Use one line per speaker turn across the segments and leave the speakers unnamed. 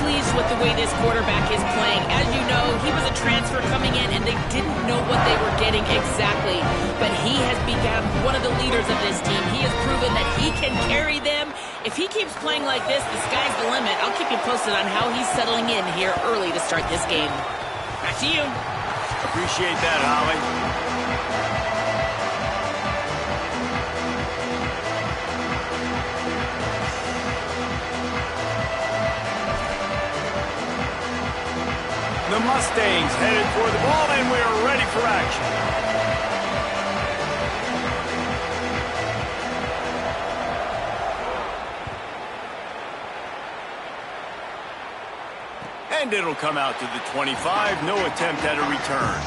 pleased with the way this quarterback is playing. As you know, he was a transfer coming in, and they didn't know what they were getting exactly. But he has become one of the leaders of this team. He has proven that he can carry them. If he keeps playing like this, the sky's the limit. I'll keep you posted on how he's settling in here early to start this game. Back to you.
Appreciate that, Holly. The Mustangs headed for the ball, and we're ready for action. And it'll come out to the 25. No attempt at a return.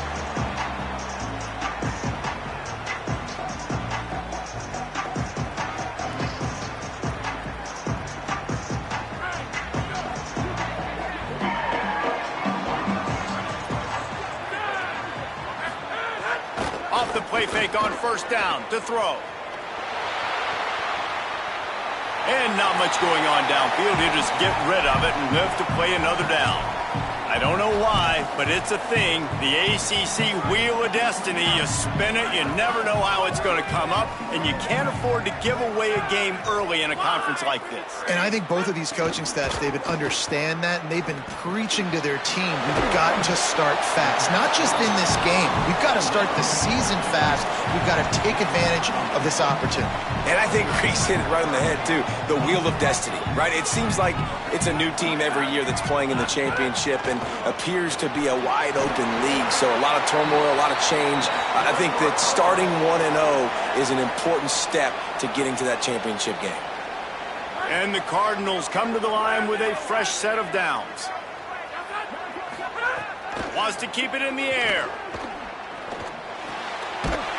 Off the play fake on first down to throw. And not much going on downfield. He'll just get rid of it and live to play another down. I don't know why, but it's a thing. The ACC Wheel of Destiny. You spin it, you never know how it's going to come up, and you can't afford to give away a game early in a conference like this.
And I think both of these coaching staffs, David, understand that, and they've been preaching to their team, we've got to start fast. Not just in this game. We've got to start the season fast. We've got to take advantage of this opportunity.
And I think Reese hit it right on the head, too. The Wheel of Destiny, right? It seems like it's a new team every year that's playing in the championship and appears to be a wide-open league. So a lot of turmoil, a lot of change. I think that starting 1-0 is an important step to getting to that championship game.
And the Cardinals come to the line with a fresh set of downs. Wants to keep it in the air.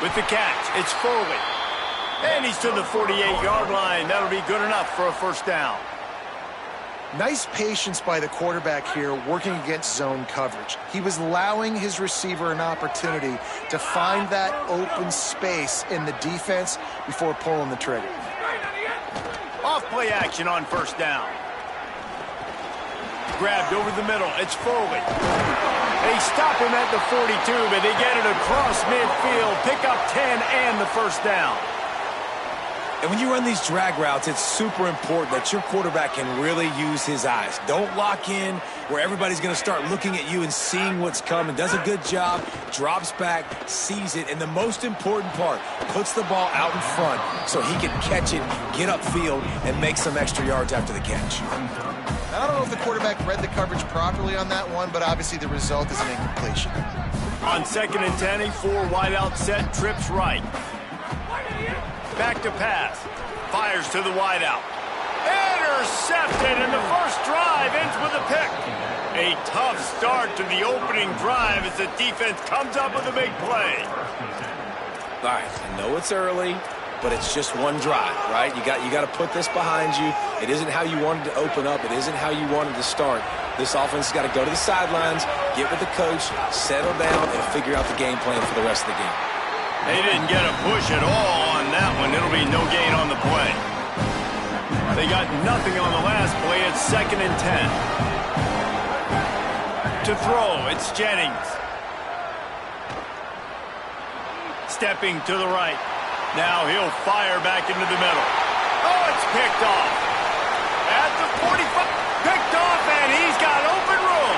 With the catch, it's Foley. And he's to the 48-yard line. That'll be good enough for a first down.
Nice patience by the quarterback here working against zone coverage. He was allowing his receiver an opportunity to find that open space in the defense before pulling the trigger.
Off play action on first down. Grabbed over the middle. It's Foley. They stop him at the 42, but they get it across midfield. Pick up 10 and the first down.
And when you run these drag routes, it's super important that your quarterback can really use his eyes. Don't lock in where everybody's going to start looking at you and seeing what's coming. Does a good job, drops back, sees it, and the most important part, puts the ball out in front so he can catch it, get upfield, and make some extra yards after the catch.
I don't know if the quarterback read the coverage properly on that one, but obviously the result is an incompletion.
On 2nd and 10, a 4-wide-out set, trips right. Back to pass. Fires to the wideout. Intercepted, and the first drive ends with a pick. A tough start to the opening drive as the defense comes up with a big play.
All right, I know it's early, but it's just one drive, right? You got to put this behind you. It isn't how you wanted to open up. It isn't how you wanted to start. This offense has got to go to the sidelines, get with the coach, settle down, and figure out the game plan for the rest of the game.
They didn't get a push at all on that one. It'll be no gain on the play. They got nothing on the last play. It's 2nd and 10. To throw, it's Jennings. Stepping to the right. Now he'll fire back into the middle. Oh, it's picked off. At the 45. Picked off, and he's got open room.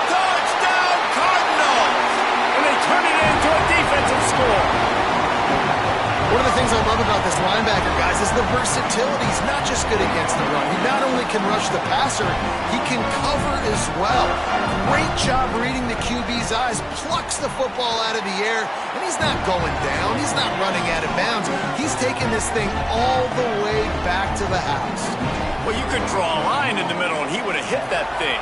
Touchdown, Cardinals! And they turn it into a defensive score.
One of the things I love about this linebacker, guys, is the versatility. He's not just good against the run. He not only can rush the passer, he can cover as well. Great job reading the QB's eyes, plucks the football out of the air, and he's not going down. He's not running out of bounds. He's taking this thing all the way back to the house.
Well, you could draw a line in the middle, and he would have hit that thing.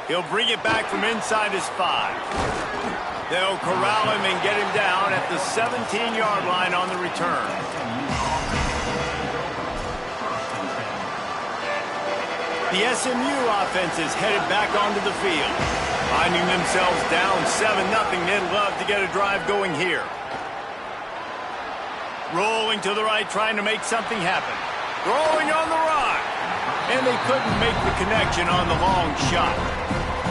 He'll bring it back from inside his 5. They'll corral him and get him down at the 17-yard line on the return. The SMU offense is headed back onto the field. Finding themselves down 7-0, they'd love to get a drive going here. Rolling to the right, trying to make something happen. Throwing on the run. And they couldn't make the connection on the long shot.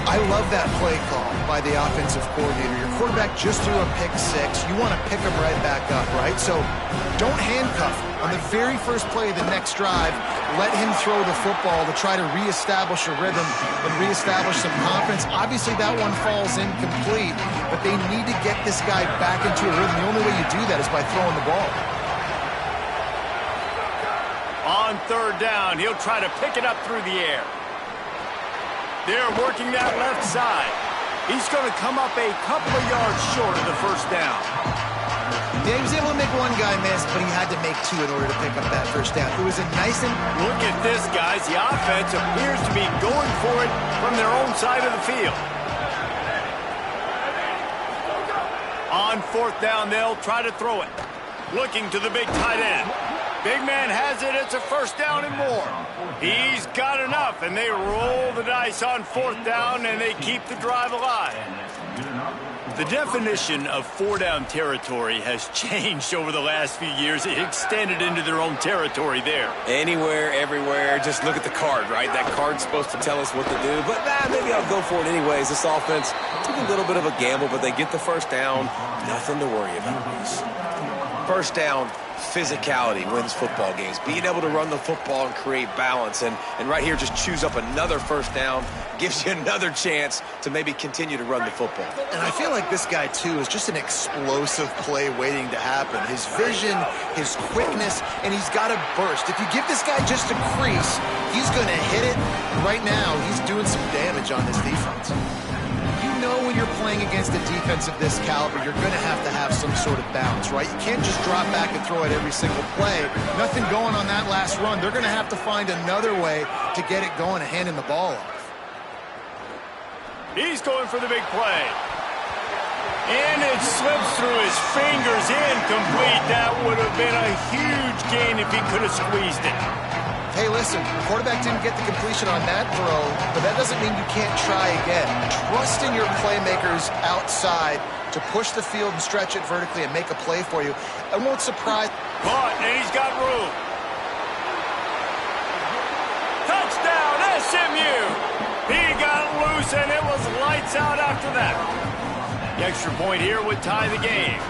I love that play call by the offensive coordinator. Your quarterback just threw a pick six. You want to pick him right back up, right? So don't handcuff him. On the very first play of the next drive, let him throw the football to try to reestablish a rhythm and reestablish some confidence. Obviously, that one falls incomplete, but they need to get this guy back into a rhythm. The only way you do that is by throwing the ball.
On third down, he'll try to pick it up through the air. They're working that left side. He's going to come up a couple of yards short of the first down.
Yeah, he was able to make one guy miss, but he had to make two in order to pick up that first down. It was a nice and...
Look at this, guys. The offense appears to be going for it from their own side of the field. On fourth down, they'll try to throw it. Looking to the big tight end. Big man has it. It's a first down and more. He's got enough, and they roll the dice on fourth down, and they keep the drive alive. The definition of four-down territory has changed over the last few years. It extended into their own territory there.
Anywhere, everywhere. Just look at the card, right? That card's supposed to tell us what to do. But maybe I'll go for it anyways. This offense took a little bit of a gamble, but they get the first down. Nothing to worry about. First down. Physicality wins football games. Being able to run the football and create balance. And right here, just choose up another first down. Gives you another chance to maybe continue to run the football.
And I feel like this guy, too, is just an explosive play waiting to happen. His vision, his quickness, and he's got a burst. If you give this guy just a crease, he's going to hit it. Right now, he's doing some damage on this defense. You know when you're playing against a defense of this caliber, you're going to have some sort of balance, right? You can't just drop back and throw it every single play. Nothing going on that last run. They're going to have to find another way to get it going and handing the ball off.
He's going for the big play. And it slips through his fingers, incomplete. That would have been a huge gain if he could have squeezed it.
Hey, listen, the quarterback didn't get the completion on that throw, but that doesn't mean you can't try again. Trust in your playmakers outside to push the field and stretch it vertically and make a play for you. I won't surprise.
Caught, and he's got room. Touchdown, SMU! He got loose, and it was lights out after that. The extra point here would tie the game.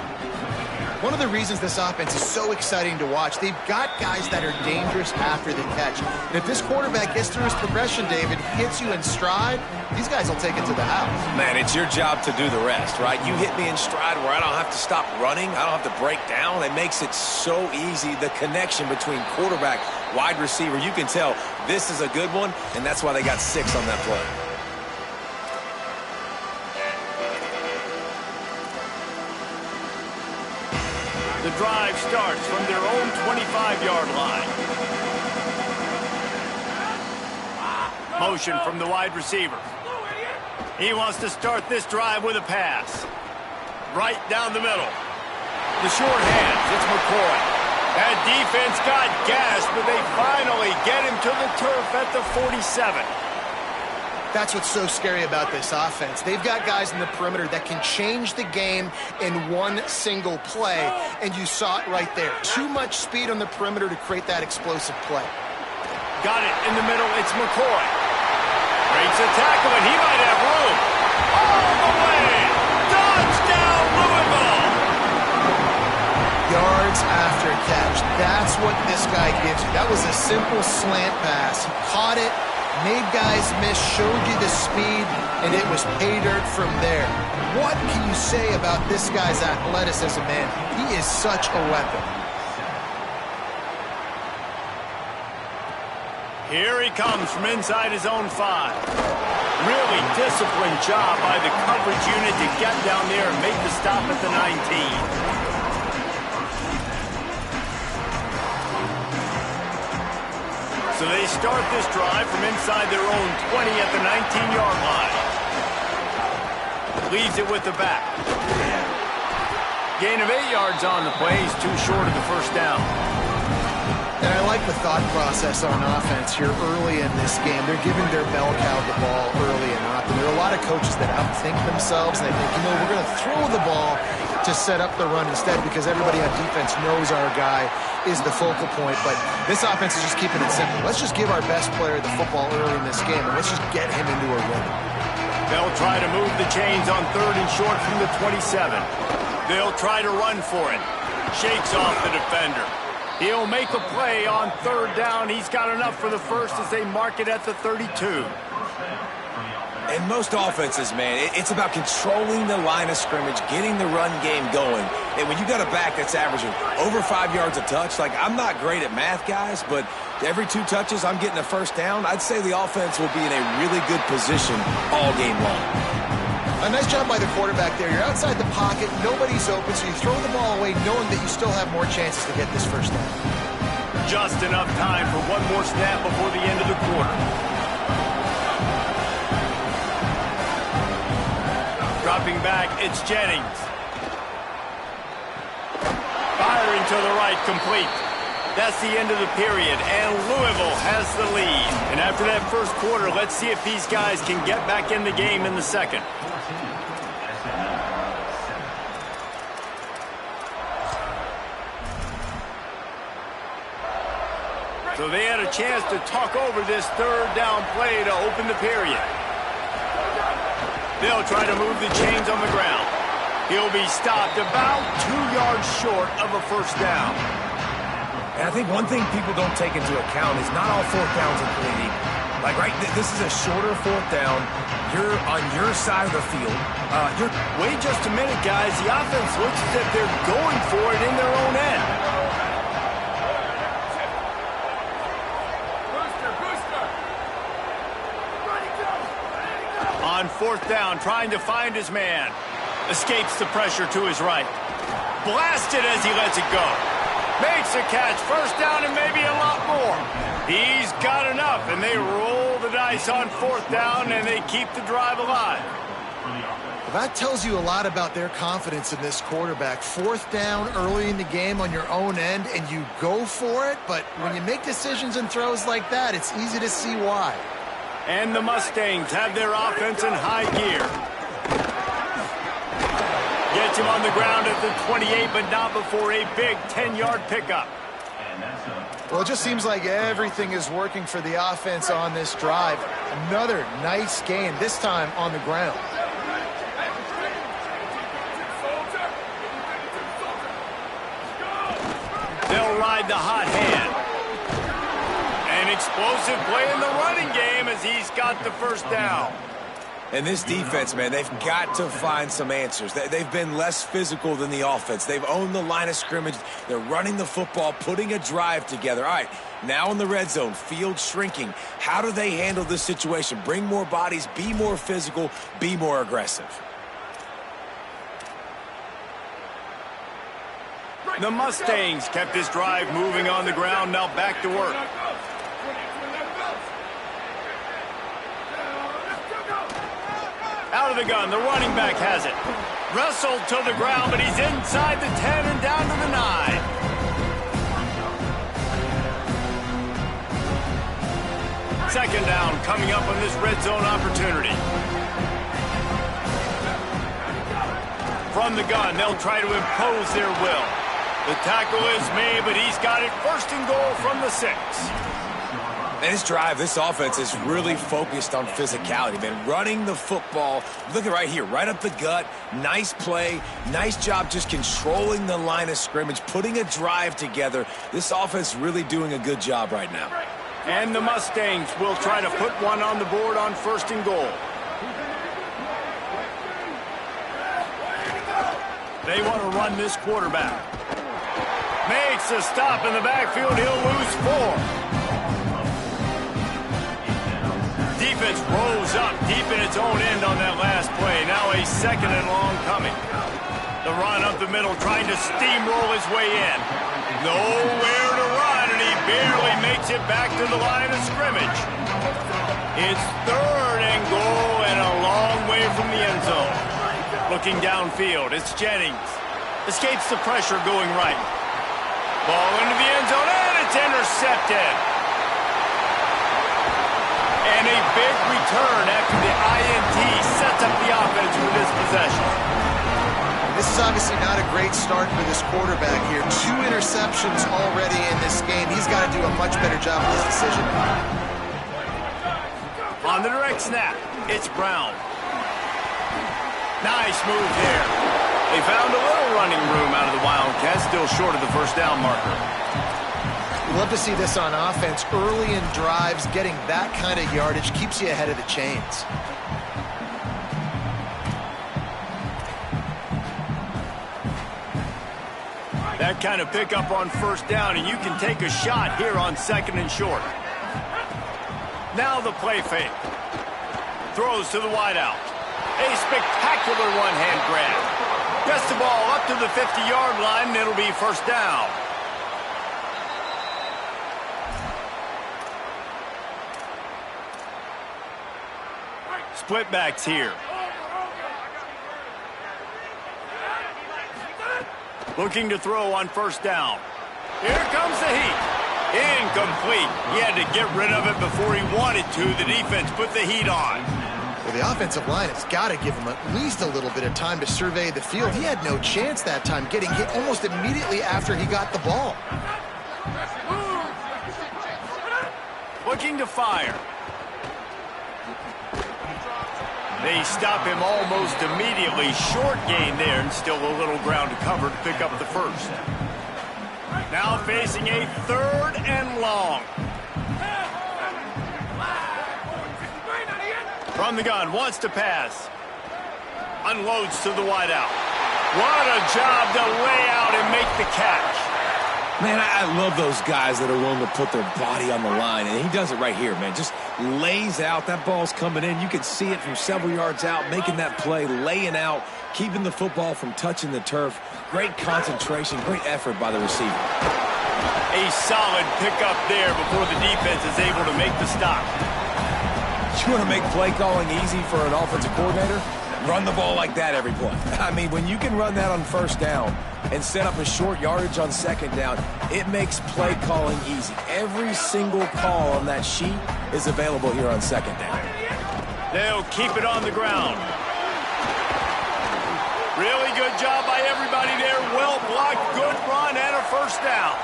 One of the reasons this offense is so exciting to watch, they've got guys that are dangerous after the catch. And if this quarterback gets through his progression, David, hits you in stride, these guys will take it to the house.
Man, it's your job to do the rest, right? You hit me in stride where I don't have to stop running. I don't have to break down. It makes it so easy. The connection between quarterback, wide receiver, you can tell this is a good one, and that's why they got 6 on that play.
The drive starts from their own 25-yard line. Motion from the wide receiver. He wants to start this drive with a pass. Right down the middle. The short hands, it's McCoy. That defense got gassed, but they finally get him to the turf at the 47.
That's what's so scary about this offense. They've got guys in the perimeter that can change the game in one single play, and you saw it right there. Too much speed on the perimeter to create that explosive play.
Got it in the middle. It's McCoy. Breaks a tackle, and he might have room. All the way. Touchdown, Louisville.
Yards after catch. That's what this guy gives you. That was a simple slant pass. He caught it, made guys miss, showed you the speed, and it was pay dirt from there. What can you say about this guy's athleticism, man? He is such a weapon.
Here he comes from inside his own 5. Really disciplined job by the coverage unit to get down there and make the stop at the 19. So they start this drive from inside their own 20 at the 19-yard line. Leaves it with the back. Gain of 8 yards on the play. He's too short of the first down.
And I like the thought process on offense here early in this game. They're giving their bell cow the ball early and often. There are a lot of coaches that outthink themselves, and they think, you know, we're going to throw the ball to set up the run instead because everybody on defense knows our guy is the focal point. But this offense is just keeping it simple. Let's just give our best player the football early in this game, and let's just get him into a rhythm.
They'll try to move the chains on 3rd and short from the 27. They'll try to run for it. Shakes off the defender. He'll make a play on 3rd down. He's got enough for the first as they mark it at the 32.
In most offenses, man, it's about controlling the line of scrimmage, getting the run game going. And when you got a back that's averaging over 5 yards a touch, like, I'm not great at math, guys, but every 2 touches I'm getting a first down, I'd say the offense will be in a really good position all game long.
A nice job by the quarterback there. You're outside the pocket, nobody's open, so you throw the ball away knowing that you still have more chances to get this first down.
Just enough time for one more snap before the end of the quarter. Dropping back, it's Jennings. Firing to the right, complete. That's the end of the period, and Louisville has the lead. And after that first quarter, let's see if these guys can get back in the game in the second. So they had a chance to talk over this 3rd down play to open the period. They'll try to move the chains on the ground. He'll be stopped about 2 yards short of a first down.
And I think one thing people don't take into account is not all 4th downs are created equal. Like, right, this is a shorter 4th down. You're on your side of the field.
Wait just a minute, guys. The offense looks as if they're going for it in their own end. On 4th down, trying to find his man. Escapes the pressure to his right. Blasted as he lets it go. Makes a catch, first down and maybe a lot more. He's got enough, and they roll the dice on 4th down, and they keep the drive alive.
Well, that tells you a lot about their confidence in this quarterback. 4th down early in the game on your own end, and you go for it, but when you make decisions and throws like that, it's easy to see why.
And the Mustangs have their offense in high gear. Gets him on the ground at the 28, but not before a big 10-yard pickup.
Well, it just seems like everything is working for the offense on this drive. Another nice gain, this time on the ground.
They'll ride the hot hand. An explosive play in the running game as he's got the first down.
And this defense, man, they've got to find some answers. They've been less physical than the offense. They've owned the line of scrimmage. They're running the football, putting a drive together. All right, now in the red zone, field shrinking. How do they handle this situation? Bring more bodies, be more physical, be more aggressive.
The Mustangs kept this drive moving on the ground, now back to work. Out of the gun, the running back has it. Wrestled to the ground, but he's inside the 10 and down to the 9. Second down coming up on this red zone opportunity. From the gun, they'll try to impose their will. The tackle is made, but he's got it first and goal from the 6.
And this drive, this offense is really focused on physicality, man. Running the football. Look at right here, right up the gut. Nice play. Nice job just controlling the line of scrimmage, putting a drive together. This offense really doing a good job right now.
And the Mustangs will try to put one on the board on first and goal. They want to run this quarterback. Makes a stop in the backfield. He'll lose 4. Defense rose up deep in its own end on that last play. Now a second and long coming. The run up the middle, trying to steamroll his way in. Nowhere to run, and he barely makes it back to the line of scrimmage. It's third and goal and a long way from the end zone. Looking downfield, it's Jennings. Escapes the pressure going right. Ball into the end zone, and it's intercepted. And a big return after the INT sets up the offense for this possession.
This is obviously not a great start for this quarterback here. 2 interceptions already in this game. He's got to do a much better job with this decision.
On the direct snap, it's Brown. Nice move there. They found a little running room out of the Wildcats, still short of the first down marker.
We love to see this on offense. Early in drives, getting that kind of yardage keeps you ahead of the chains.
That kind of pickup on first down, and you can take a shot here on 2nd and short. Now the play fake. Throws to the wideout. A spectacular one-hand grab. Gets the ball up to the 50-yard line, and it'll be first down. Split backs here. Looking to throw on first down. Here comes the heat. Incomplete. He had to get rid of it before he wanted to. The defense put the heat on.
Well, the offensive line has got to give him at least a little bit of time to survey the field. He had no chance that time, getting hit almost immediately after he got the ball.
Looking to fire. They stop him almost immediately. Short gain there, and still a little ground to cover to pick up the first. Now facing a 3rd and long. From the gun, wants to pass. Unloads to the wideout. What a job to lay out and make the catch.
Man, I love those guys that are willing to put their body on the line, and he does it right here, man. Just lays out. That ball's coming in. You can see it from several yards out, making that play, laying out, keeping the football from touching the turf. Great concentration, great effort by the receiver.
A solid pickup there before the defense is able to make the stop.
You want to make play calling easy for an offensive coordinator? Run the ball like that every play. I mean, when you can run that on first down and set up a short yardage on second down, it makes play calling easy. Every single call on that sheet is available here on second down.
They'll keep it on the ground. Really good job by everybody there. Well blocked, good run, and a first down.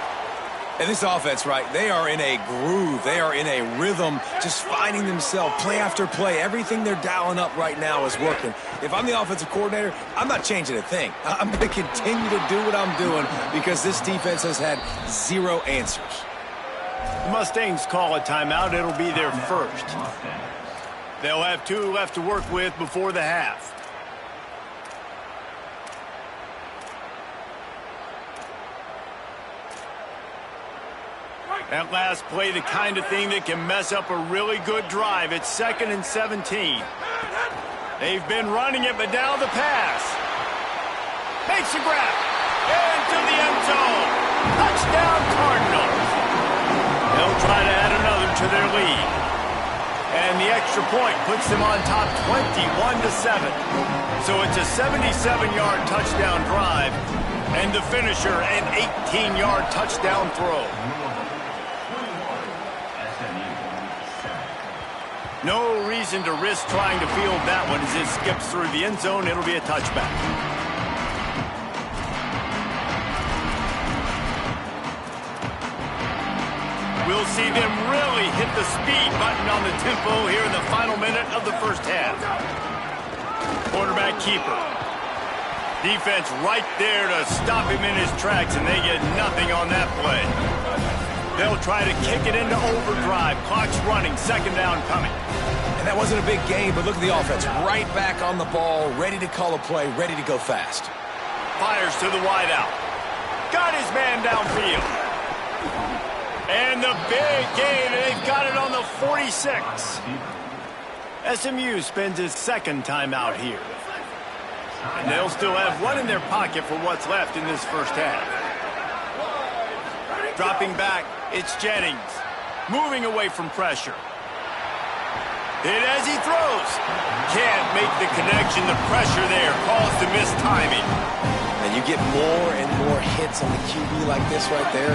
And this offense, right, they are in a groove. They are in a rhythm, just finding themselves play after play. Everything they're dialing up right now is working. If I'm the offensive coordinator, I'm not changing a thing. I'm going to continue to do what I'm doing because this defense has had 0 answers.
The Mustangs call a timeout. It'll be their first. They'll have 2 left to work with before the half. That last play, the kind of thing that can mess up a really good drive. It's 2nd and 17. They've been running it, but now the pass. Makes a grab. Into the end zone. Touchdown, Cardinals. They'll try to add another to their lead. And the extra point puts them on top 21-7. So it's a 77-yard touchdown drive. And the finisher, an 18-yard touchdown throw. No reason to risk trying to field that one as it skips through the end zone. It'll be a touchback. We'll see them really hit the speed button on the tempo here in the final minute of the first half. Quarterback keeper. Defense right there to stop him in his tracks, and they get nothing on that play. They'll try to kick it into overdrive. Clock's running. Second down coming.
And that wasn't a big game, but look at the offense. Right back on the ball, ready to call a play, ready to go fast.
Fires to the wideout. Got his man downfield. And the big gain. They've got it on the 46. SMU spends his 2nd timeout here. And they'll still have 1 in their pocket for what's left in this first half. Dropping back, it's Jennings. Moving away from pressure. Hit as he throws. Can't make the connection. The pressure there calls to missed timing.
And You get more and more hits on the QB like this right there,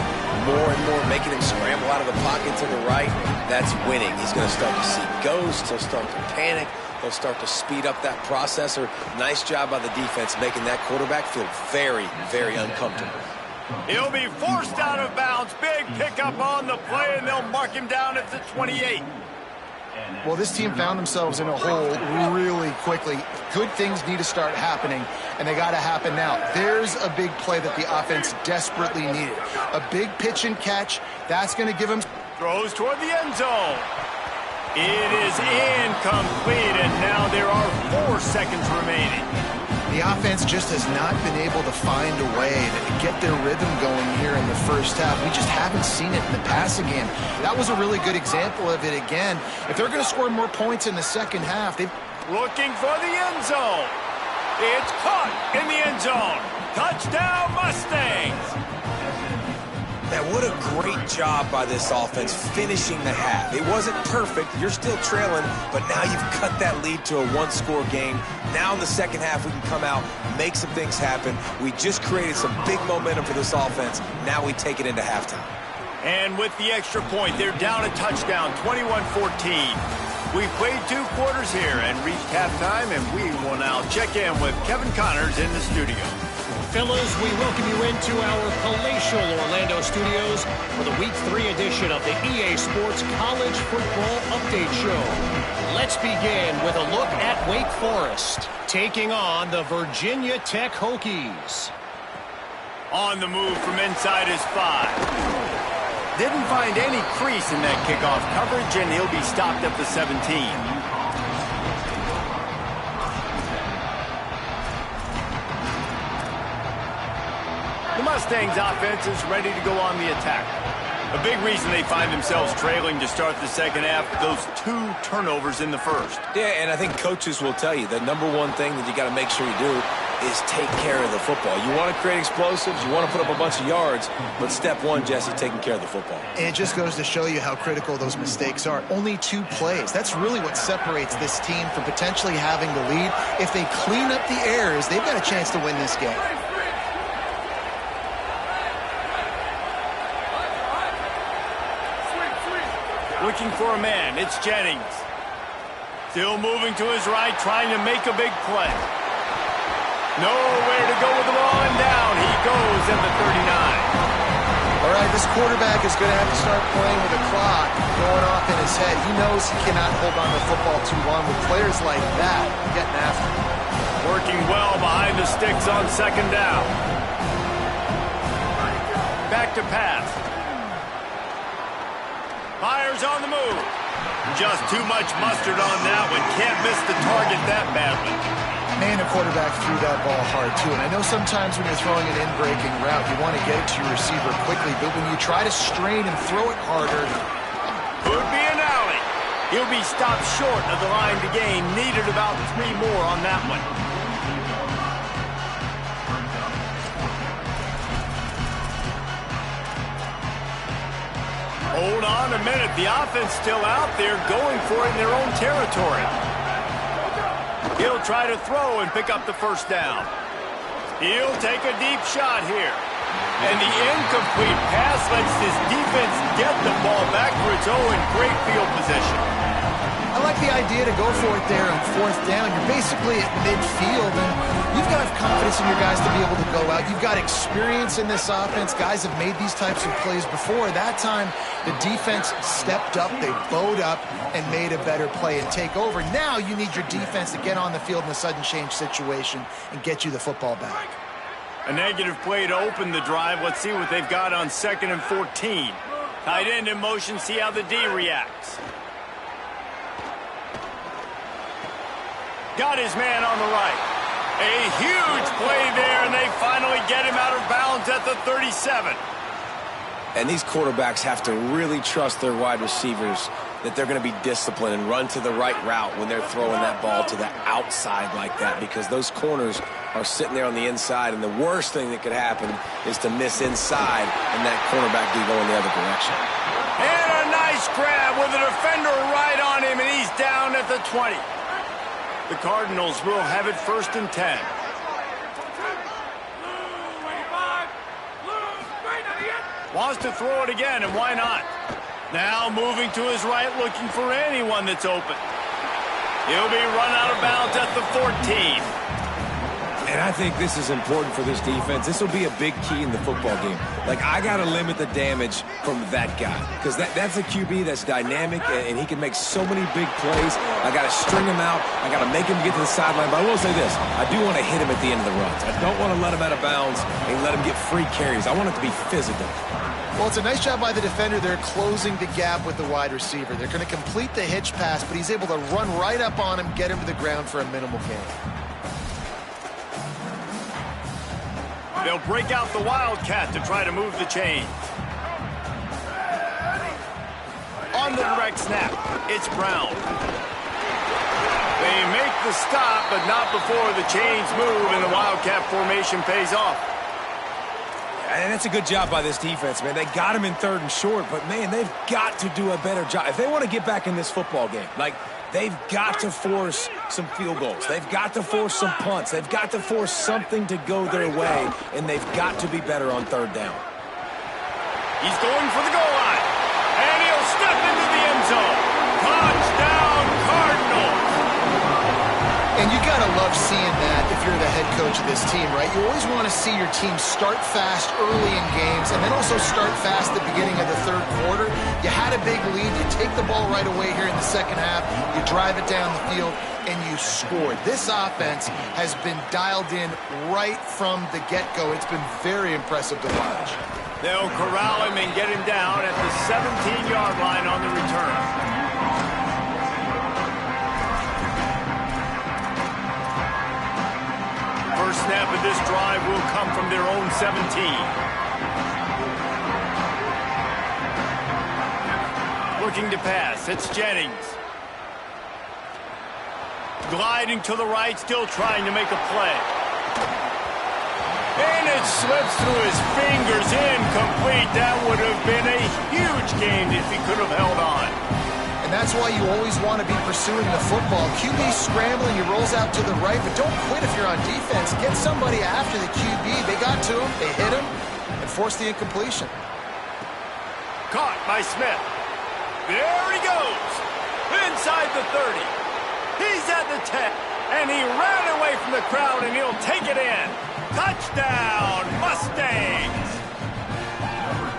more and more making him scramble out of the pocket to the right. That's winning. He's going to start to see ghosts. He'll start to panic. He'll start to speed up that processor. Nice job by the defense making that quarterback feel very, very uncomfortable.
He'll be forced out of bounds. Big pickup on the play, and they'll mark him down at the 28.
Well, this team found themselves in a hole really quickly. Good things need to start happening, and they got to happen now. There's a big play that the offense desperately needed. A big pitch and catch. That's going to give them...
Throws toward the end zone. It is incomplete, and now there are 4 seconds remaining.
The offense just has not been able to find a way to get their rhythm going here in the first half. We just haven't seen it in the passing game. That was a really good example of it again. If they're going to score more points in the second half, they've...
Looking for the end zone. It's caught in the end zone. Touchdown, Mustangs.
Man, what a great job by this offense finishing the half. It wasn't perfect. You're still trailing, but now you've cut that lead to a 1-score game. Now in the second half, we can come out, make some things happen. We just created some big momentum for this offense. Now we take it into halftime.
And with the extra point, they're down a touchdown, 21-14. We've played 2 quarters here and reached halftime, and we will now check in with Kevin Connors in the studio.
Fellas, we welcome you into our palatial Orlando studios for the Week 3 edition of the EA Sports College Football Update Show. Let's begin with a look at Wake Forest, taking on the Virginia Tech Hokies.
On the move from inside his 5. Didn't find any crease in that kickoff coverage, and he'll be stopped at the 17. The Mustangs offense is ready to go on the attack. A big reason they find themselves trailing to start the second half, those 2 turnovers in the first.
Yeah, and I think coaches will tell you the number one thing that you got to make sure you do is take care of the football. You want to create explosives, you want to put up a bunch of yards, but step 1, Jesse, taking care of the football.
And it just goes to show you how critical those mistakes are. Only 2 plays. That's really what separates this team from potentially having the lead. If they clean up the errors, they've got a chance to win this game.
Looking for a man, it's Jennings. Still moving to his right, trying to make a big play. Nowhere to go with the ball, and down he goes at the 39.
All right, this quarterback is going to have to start playing with a clock going off in his head. He knows he cannot hold on to the football too long with players like that getting after him.
Working well behind the sticks on second down. Back to pass. Fires on the move. Just too much mustard on that one. Can't miss the target that badly.
Man, the quarterback threw that ball hard, too. And I know sometimes when you're throwing an in-breaking route, you want to get it to your receiver quickly. But when you try to strain and throw it harder...
Could be an alley. He'll be stopped short of the line to gain. Needed about 3 more on that one. Hold on a minute. The offense still out there going for it in their own territory. He'll try to throw and pick up the first down. He'll take a deep shot here. And the incomplete pass lets this defense get the ball back for its own. Great field position.
I like the idea to go for it there on 4th down. You're basically at midfield, and you've got to have confidence in your guys to be able to go out. You've got experience in this offense. Guys have made these types of plays before. That time, the defense stepped up, they bowed up, and made a better play and take over. Now you need your defense to get on the field in a sudden change situation and get you the football back.
A negative play to open the drive. Let's see what they've got on 2nd and 14. Tight end in motion, see how the D reacts. Got his man on the right. A huge play there, and they finally get him out of bounds at the 37.
And these quarterbacks have to really trust their wide receivers that they're going to be disciplined and run to the right route when they're throwing that ball to the outside like that, because those corners are sitting there on the inside, and the worst thing that could happen is to miss inside and that cornerback be going the other direction.
And a nice grab with a defender right on him, and he's down at the 20. The Cardinals will have it 1st and 10. Wants to throw it again, and why not? Now moving to his right, looking for anyone that's open. He'll be run out of bounds at the 14.
And I think this is important for this defense. This will be a big key in the football game. Like, I got to limit the damage from that guy because that's a QB that's dynamic, and he can make so many big plays. I got to string him out. I got to make him get to the sideline. But I will say this. I do want to hit him at the end of the runs. I don't want to let him out of bounds and let him get free carries. I want it to be physical.
Well, it's a nice job by the defender. They're closing the gap with the wide receiver. They're going to complete the hitch pass, but he's able to run right up on him, get him to the ground for a minimal gain.
They'll break out the Wildcat to try to move the chains. On the direct snap, it's Brown. They make the stop, but not before the chains move and the Wildcat formation pays off.
And that's a good job by this defense, man. They got him in 3rd and short, but, man, they've got to do a better job. If they want to get back in this football game, like, they've got to force some field goals. They've got to force some punts. They've got to force something to go their way, and they've got to be better on 3rd down.
He's going for the goal line, and he'll step into the end zone. Touchdown, Cardinals!
And you got to love seeing that if you're the head coach of this team, right? You always want to see your team start fast early in games and then also start fast at the beginning of the 3rd quarter. You had a big lead. You take the ball right away here in the 2nd half. You drive it down the field, and you scored. This offense has been dialed in right from the get-go. It's been very impressive to watch.
They'll corral him and get him down at the 17-yard line on the return. First snap of this drive will come from their own 17. Looking to pass, it's Jennings. Gliding to the right, still trying to make a play. And it slips through his fingers, incomplete. That would have been a huge gain if he could have held on.
And that's why you always want to be pursuing the football. QB scrambling, he rolls out to the right, but don't quit if you're on defense. Get somebody after the QB. They got to him, they hit him, and forced the incompletion.
Caught by Smith. There he goes. Inside the 30. He's at the 10. And he ran away from the crowd, and he'll take it in. Touchdown, Mustangs!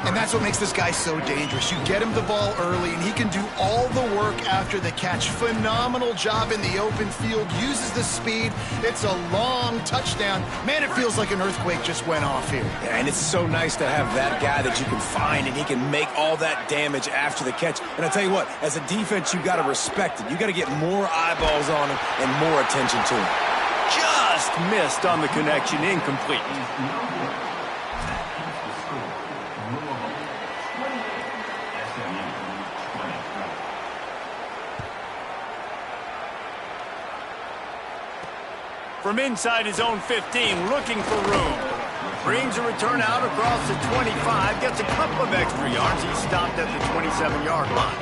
And that's what makes this guy so dangerous. You get him the ball early, and he can do all the work after the catch. Phenomenal job in the open field. Uses the speed. It's a long touchdown. Man, it feels like an earthquake just went off here.
Yeah, and it's so nice to have that guy that you can find, and he can make all that damage after the catch. And I tell you what, as a defense, you got to respect it. You got to get more eyeballs on him and more attention to him.
Just missed on the connection, incomplete. From inside his own 15, looking for room. Brings a return out across the 25, gets a couple of extra yards. He's stopped at the 27-yard line.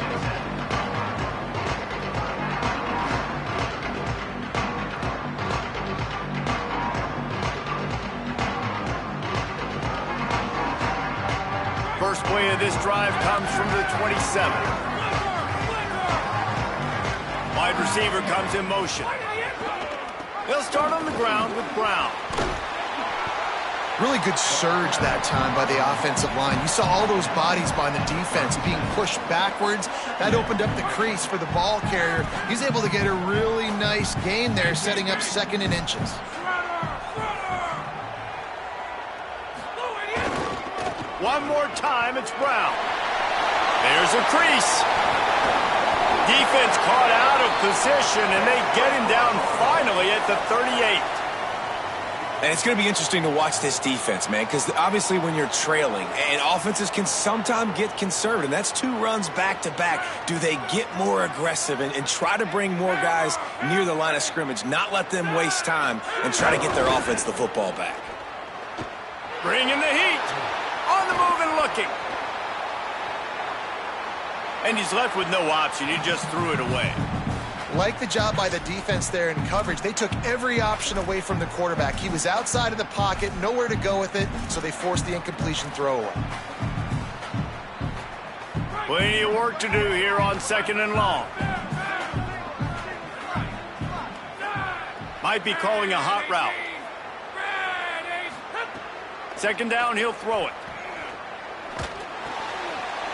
First play of this drive comes from the 27. Wide receiver comes in motion. They'll start on the ground with Brown.
Really good surge that time by the offensive line. You saw all those bodies by the defense being pushed backwards. That opened up the crease for the ball carrier. He's able to get a really nice gain there, setting up 2nd and inches.
One more time, it's Brown. There's a crease. Defense caught out of position, and they get him down finally at the 38.
And it's going to be interesting to watch this defense, man, because obviously when you're trailing, and offenses can sometimes get conservative. That's 2 runs back-to-back. Do they get more aggressive and try to bring more guys near the line of scrimmage, not let them waste time, and try to get their offense the football back?
Bringing the heat. On the move and looking. And he's left with no option. He just threw it away.
Like the job by the defense there in coverage. They took every option away from the quarterback. He was outside of the pocket, nowhere to go with it, so they forced the incompletion throw away.
Plenty of work to do here on 2nd and long. Might be calling a hot route. 2nd down, he'll throw it.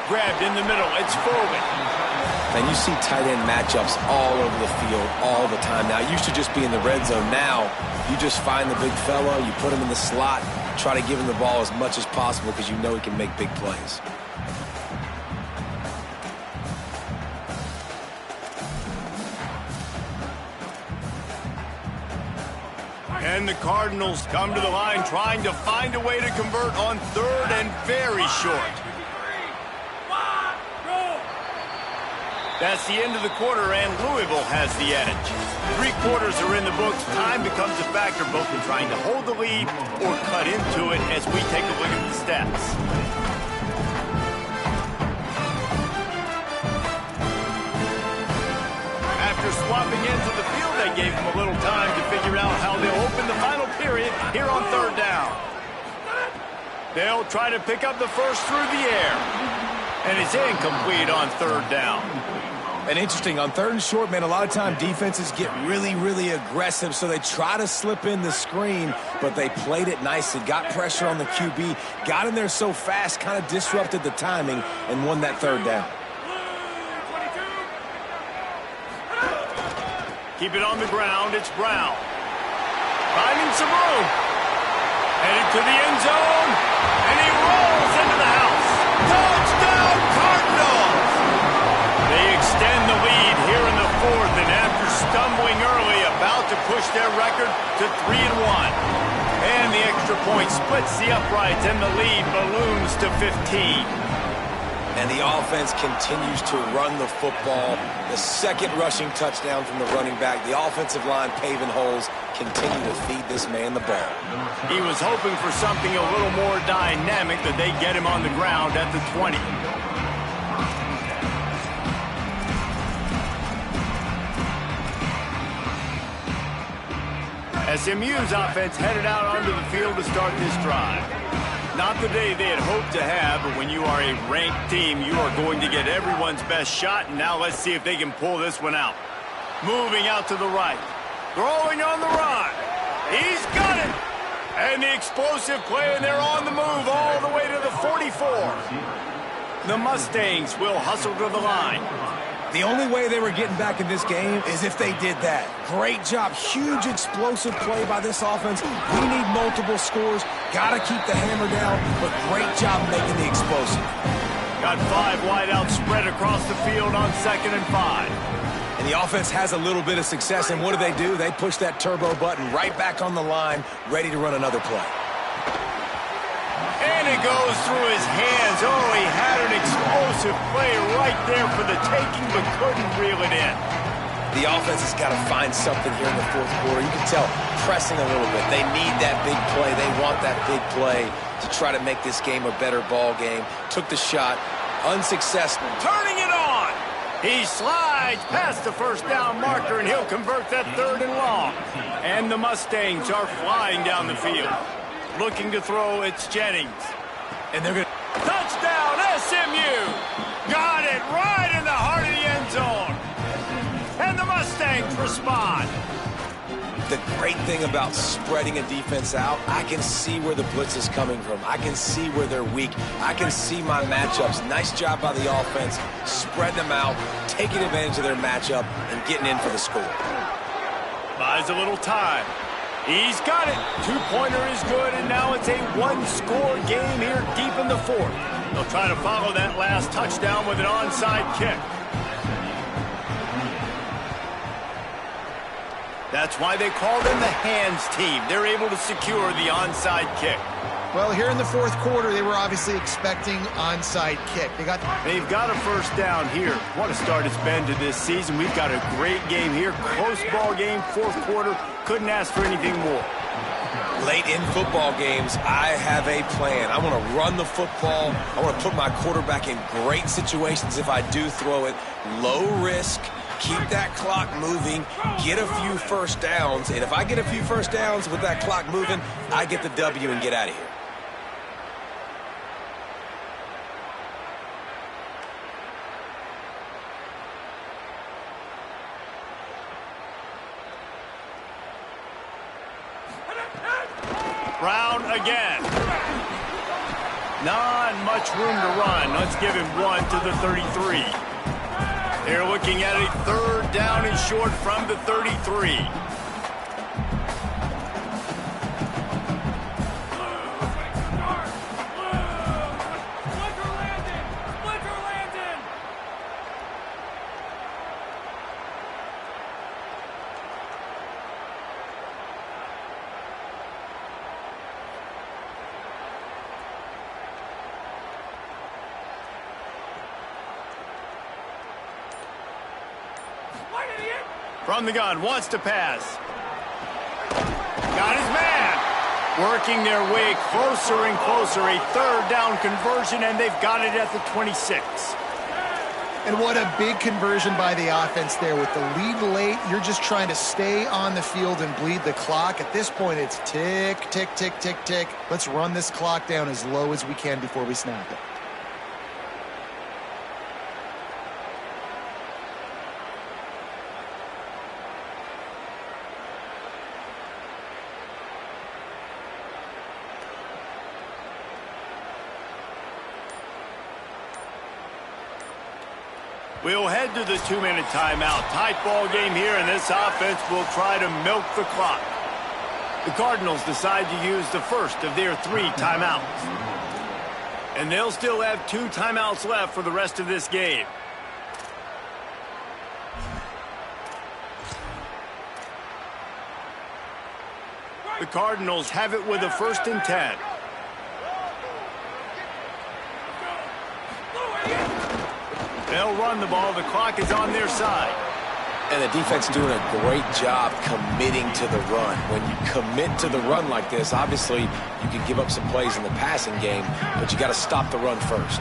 Grabbed in the middle, it's forward.
And you see tight end matchups all over the field all the time now. It used to just be in the red zone. Now you just find the big fella, you put him in the slot, try to give him the ball as much as possible because you know he can make big plays.
And the Cardinals come to the line trying to find a way to convert on 3rd and very short. That's the end of the quarter, and Louisville has the edge. 3 quarters are in the books. Time becomes a factor both in trying to hold the lead or cut into it as we take a look at the stats. After swapping ends of the field, they gave them a little time to figure out how they'll open the final period here on 3rd down. They'll try to pick up the first through the air. And it's incomplete on 3rd down.
And interesting, on 3rd and short, man, a lot of time defenses get really, really aggressive, so they try to slip in the screen, but they played it nicely, got pressure on the QB, got in there so fast, kind of disrupted the timing, and won that 3rd down.
Keep it on the ground, it's Brown. Finding some room. Headed to the end zone, and he rolls into the house. Touchdown, Cardinals! They extend the lead here in the 4th, and after stumbling early, about to push their record to 3-1. And the extra point splits the uprights, and the lead balloons to 15.
And the offense continues to run the football. The 2nd rushing touchdown from the running back. The offensive line paving holes, continue to feed this man the ball.
He was hoping for something a little more dynamic, that they get him on the ground at the 20. SMU's offense headed out onto the field to start this drive. Not the day they had hoped to have, but when you are a ranked team, you are going to get everyone's best shot, and now let's see if they can pull this one out. Moving out to the right. Throwing on the run. He's got it! And the explosive play, and they're on the move all the way to the 44. The Mustangs will hustle to the line.
The only way they were getting back in this game is if they did that. Great job. Huge explosive play by this offense. We need multiple scores. Got to keep the hammer down, but great job making the explosive.
Got 5 wideouts spread across the field on 2nd and 5.
And the offense has a little bit of success, and what do? They push that turbo button right back on the line, ready to run another play.
And it goes through his hands. Oh, he had an explosive play right there for the taking, but couldn't reel it in.
The offense has got to find something here in the 4th quarter. You can tell pressing a little bit. They need that big play. They want that big play to try to make this game a better ball game. Took the shot, unsuccessful.
Turning it on. He slides past the 1st down marker, and he'll convert that 3rd and long. And the Mustangs are flying down the field. Looking to throw, it's Jennings.
And they're going to...
Touchdown, SMU! Got it right in the heart of the end zone. And the Mustangs respond.
The great thing about spreading a defense out, I can see where the blitz is coming from. I can see where they're weak. I can see my matchups. Nice job by the offense. Spread them out, taking advantage of their matchup, and getting in for the score.
Buys a little time. He's got it. 2-pointer is good, and now it's a 1-score game here deep in the 4th. They'll try to follow that last touchdown with an onside kick. That's why they call them the hands team. They're able to secure the onside kick.
Well, here in the 4th quarter, they were obviously expecting onside kick.
They've got a 1st down here. What a start it's been to this season. We've got a great game here. Close ball game, 4th quarter. Couldn't ask for anything more.
Late in football games, I have a plan. I want to run the football. I want to put my quarterback in great situations if I do throw it. Low risk. Keep that clock moving, get a few 1st downs, and if I get a few 1st downs with that clock moving, I get the W and get out of here.
Brown again. Not much room to run. Let's give him 1 to the 33. They're looking at a 3rd down and short from the 33. From the gun, wants to pass. Got his man. Working their way closer and closer. A 3rd down conversion, and they've got it at the 26.
And what a big conversion by the offense there. With the lead late, you're just trying to stay on the field and bleed the clock. At this point, it's tick, tick, tick, tick, tick. Let's run this clock down as low as we can before we snap it.
We'll head to the 2-minute timeout. Tight ball game here, and this offense will try to milk the clock. The Cardinals decide to use the first of their 3 timeouts. And they'll still have 2 timeouts left for the rest of this game. The Cardinals have it with a 1st and 10. They'll run the ball. The clock is on their side.
And the defense doing a great job committing to the run. When you commit to the run like this, obviously you can give up some plays in the passing game, but you got to stop the run first.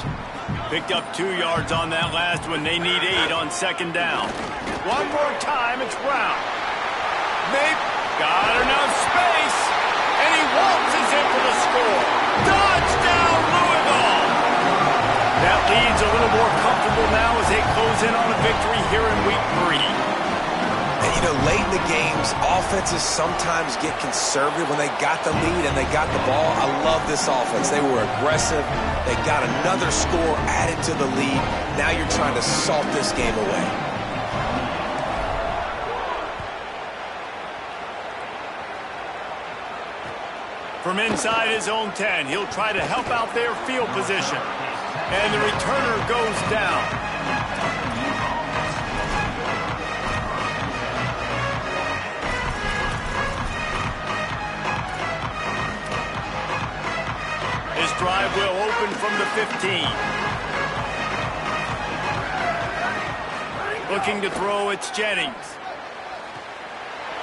Picked up 2 yards on that last one. They need 8 on 2nd down. One more time. It's Brown. They've got enough space, and he waltzes in for the score. Touchdown, Louisville! That lead's a little more comfortable now as they close in on a victory here in week 3.
And, you know, late in the games, offenses sometimes get conservative when they got the lead and they got the ball. I love this offense. They were aggressive. They got another score added to the lead. Now you're trying to salt this game away.
From inside his own 10, he'll try to help out their field position. And the returner goes down. His drive will open from the 15. Looking to throw, it's Jennings.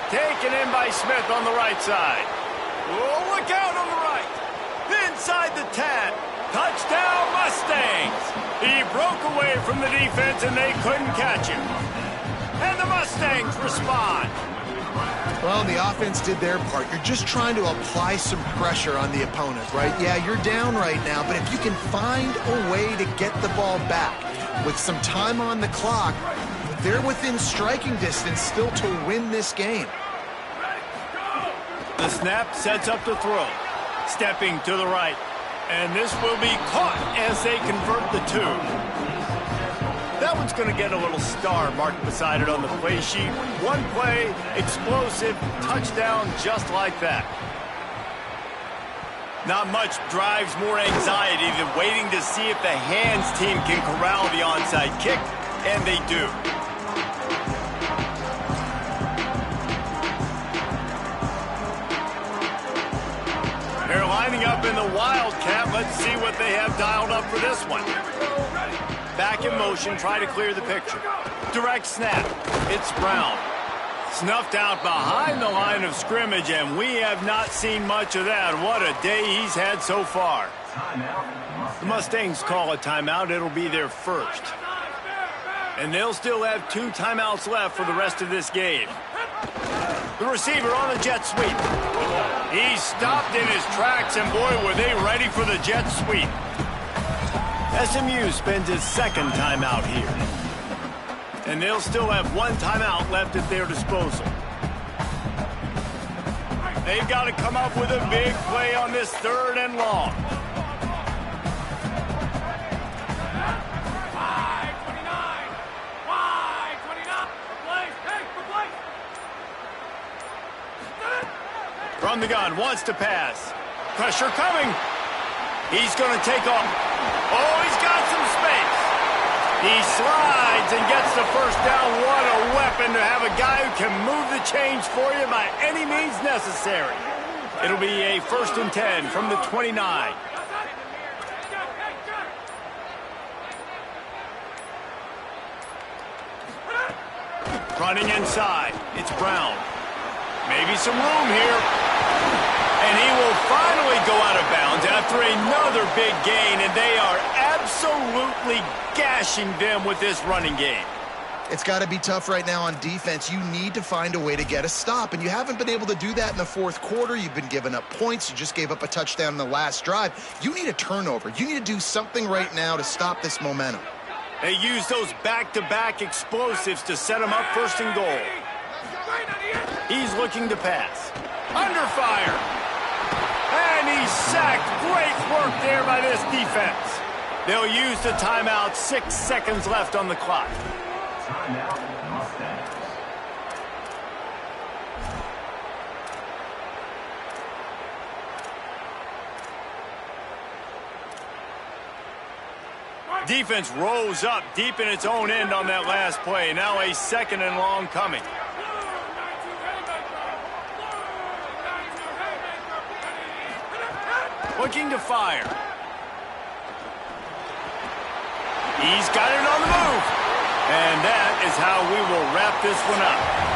Taken in by Smith on the right side. Oh, look out on the right. Inside the 10. Touchdown, Mustangs! He broke away from the defense, and they couldn't catch him. And the Mustangs respond.
Well, the offense did their part. You're just trying to apply some pressure on the opponent, right? Yeah, you're down right now, but if you can find a way to get the ball back with some time on the clock, they're within striking distance still to win this game.
The snap sets up the throw. Stepping to the right. And this will be caught as they convert the 2. That one's going to get a little star marked beside it on the play sheet. One play, explosive, touchdown just like that. Not much drives more anxiety than waiting to see if the hands team can corral the onside kick, and they do. They're lining up in the Wildcat. Let's see what they have dialed up for this one. Back in motion, try to clear the picture. Direct snap. It's Brown. Snuffed out behind the line of scrimmage, and we have not seen much of that. What a day he's had so far. The Mustangs call a timeout. It'll be their first. And they'll still have 2 timeouts left for the rest of this game. The receiver on a jet sweep. He stopped in his tracks, and boy, were they ready for the jet sweep. SMU spends his 2nd timeout here. And they'll still have 1 timeout left at their disposal. They've got to come up with a big play on this 3rd and long. From the gun, wants to pass. Pressure coming. He's going to take off. Oh, he's got some space. He slides and gets the first down. What a weapon to have a guy who can move the chains for you by any means necessary. It'll be a 1st and 10 from the 29. Running inside. It's Brown. Maybe some room here. And he will finally go out of bounds after another big gain, and they are absolutely gashing them with this running game.
It's got to be tough right now on defense. You need to find a way to get a stop, and you haven't been able to do that in the 4th quarter. You've been giving up points. You just gave up a touchdown in the last drive. You need a turnover. You need to do something right now to stop this momentum.
They use those back-to-back explosives to set them up 1st and goal. He's looking to pass. Under fire. And he's sacked. Great work there by this defense. They'll use the timeout. 6 seconds left on the clock. Defense rose up deep in its own end on that last play. Now a 2nd and long coming. Looking to fire. He's got it on the move. And that is how we will wrap this one up.